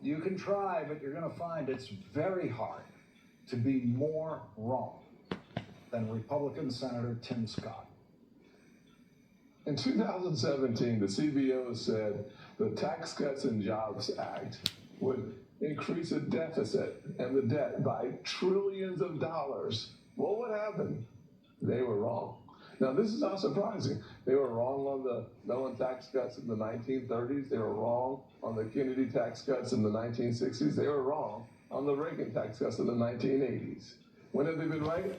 You can try, but you're going to find it's very hard to be more wrong than Republican Senator Tim Scott. In 2017, the CBO said the Tax Cuts and Jobs Act would increase the deficit and the debt by trillions of dollars. Well, what happened? They were wrong. Now, this is not surprising. They were wrong on the Mellon tax cuts in the 1930s. They were wrong on the Kennedy tax cuts in the 1960s. They were wrong on the Reagan tax cuts in the 1980s. When have they been right?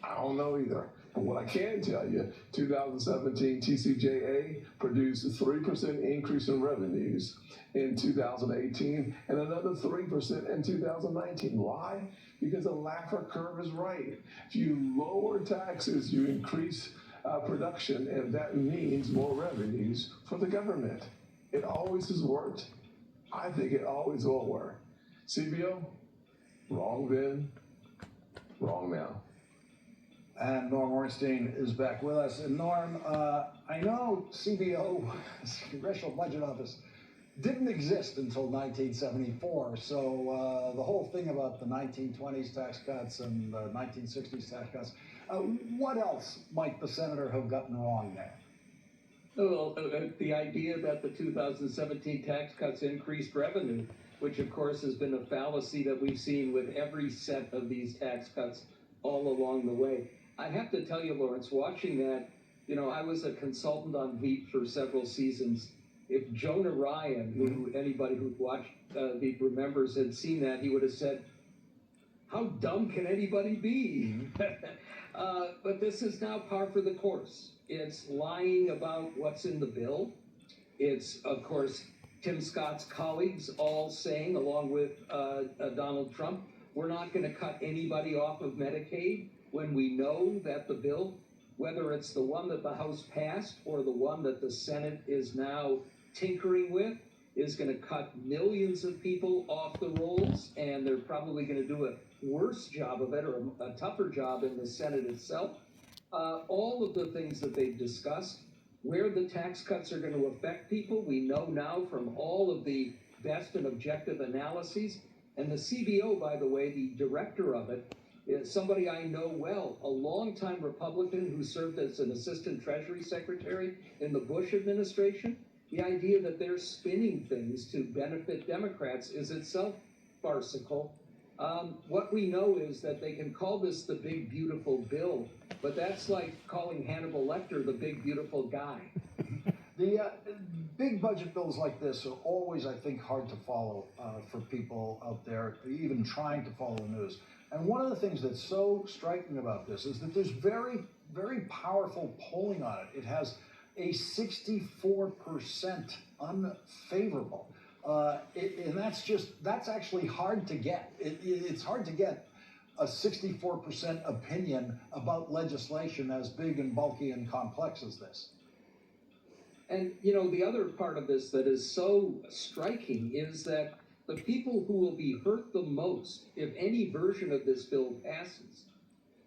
I don't know either. But what I can tell you, 2017 TCJA produced a 3% increase in revenues in 2018 and another 3% in 2019. Why? Because the Laffer curve is right. If you lower taxes, you increase production, and that means more revenues for the government. It always has worked. I think it always will work. CBO, wrong then, wrong now. And Norm Ornstein is back with us. And Norm, I know CBO, Congressional Budget Office, didn't exist until 1974. So the whole thing about the 1920s tax cuts and the 1960s tax cuts, what else might the senator have gotten wrong there? Well, the idea that the 2017 tax cuts increased revenue, which of course has been a fallacy that we've seen with every set of these tax cuts all along the way. I have to tell you, Lawrence, watching that, I was a consultant on Veep for several seasons. If Jonah Ryan, who anybody who's watched Veep remembers, had seen that, he would have said, how dumb can anybody be? But this is now par for the course. It's lying about what's in the bill. It's, of course, Tim Scott's colleagues all saying, along with Donald Trump, we're not going to cut anybody off of Medicaid, when we know that the bill, whether it's the one that the House passed or the one that the Senate is now tinkering with, is going to cut millions of people off the rolls, and they're probably going to do a worse job of it, or a tougher job in the Senate itself. All of the things that they've discussed, where the tax cuts are going to affect people, we know now from all of the best and objective analyses. And the CBO, by the way, the director of it, is somebody I know well, a longtime Republican who served as an assistant Treasury Secretary in the Bush administration. The idea that they're spinning things to benefit Democrats is itself farcical. What we know is that they can call this the big, beautiful bill, but that's like calling Hannibal Lecter the big, beautiful guy. The big budget bills like this are always, I think, hard to follow for people out there, even trying to follow the news. And one of the things that's so striking about this is that there's very, very powerful polling on it. It has a 64% unfavorable. And that's actually hard to get. It's hard to get a 64% opinion about legislation as big and bulky and complex as this. And, the other part of this that is so striking is that the people who will be hurt the most if any version of this bill passes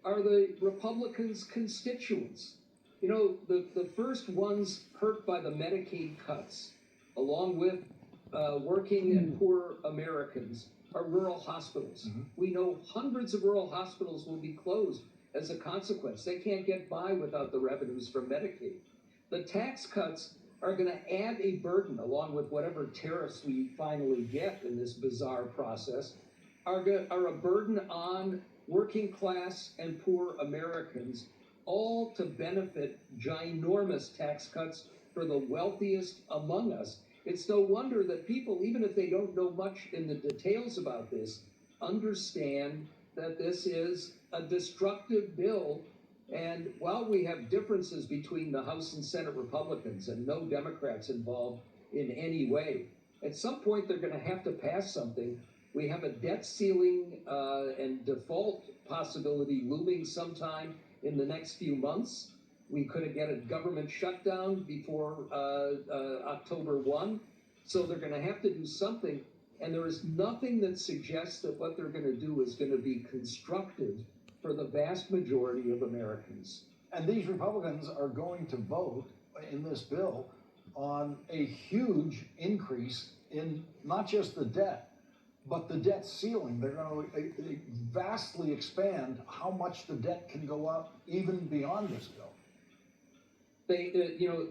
are the Republicans' constituents. The first ones hurt by the Medicaid cuts, along with working and poor Americans, are rural hospitals. We know hundreds of rural hospitals will be closed as a consequence. They can't get by without the revenues from Medicaid. The tax cuts are going to add a burden, along with whatever tariffs we finally get in this bizarre process, are a burden on working class and poor Americans, all to benefit ginormous tax cuts for the wealthiest among us. It's no wonder that people, even if they don't know much in the details about this, understand that this is a destructive bill. And while we have differences between the House and Senate Republicans and no Democrats involved in any way, at some point they're going to have to pass something. We have a debt ceiling and default possibility looming sometime in the next few months. We could get a government shutdown before October 1. So they're going to have to do something. And there is nothing that suggests that what they're going to do is going to be constructive for the vast majority of Americans. And these Republicans are going to vote in this bill on a huge increase in not just the debt, but the debt ceiling. They're going to vastly expand how much the debt can go up even beyond this bill.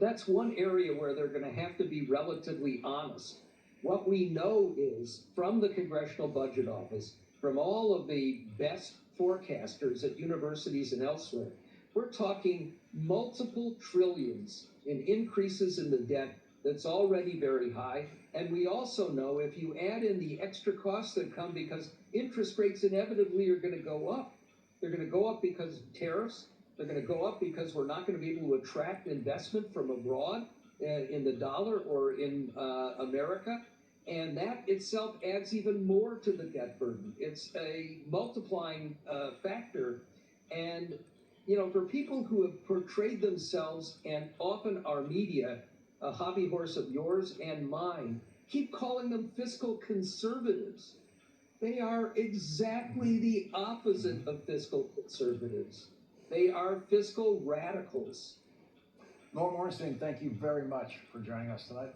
That's one area where they're going to have to be relatively honest. What we know is from the Congressional Budget Office, from all of the best forecasters at universities and elsewhere, we're talking multiple trillions in increases in the debt that's already very high. And we also know if you add in the extra costs that come because interest rates inevitably are going to go up. They're going to go up because of tariffs. They're going to go up because we're not going to be able to attract investment from abroad in the dollar or in America. And that itself adds even more to the debt burden. It's a multiplying factor. And, for people who have portrayed themselves, and often our media, a hobby horse of yours and mine, keep calling them fiscal conservatives. They are exactly the opposite of fiscal conservatives. They are fiscal radicals. Norm Ornstein, thank you very much for joining us tonight.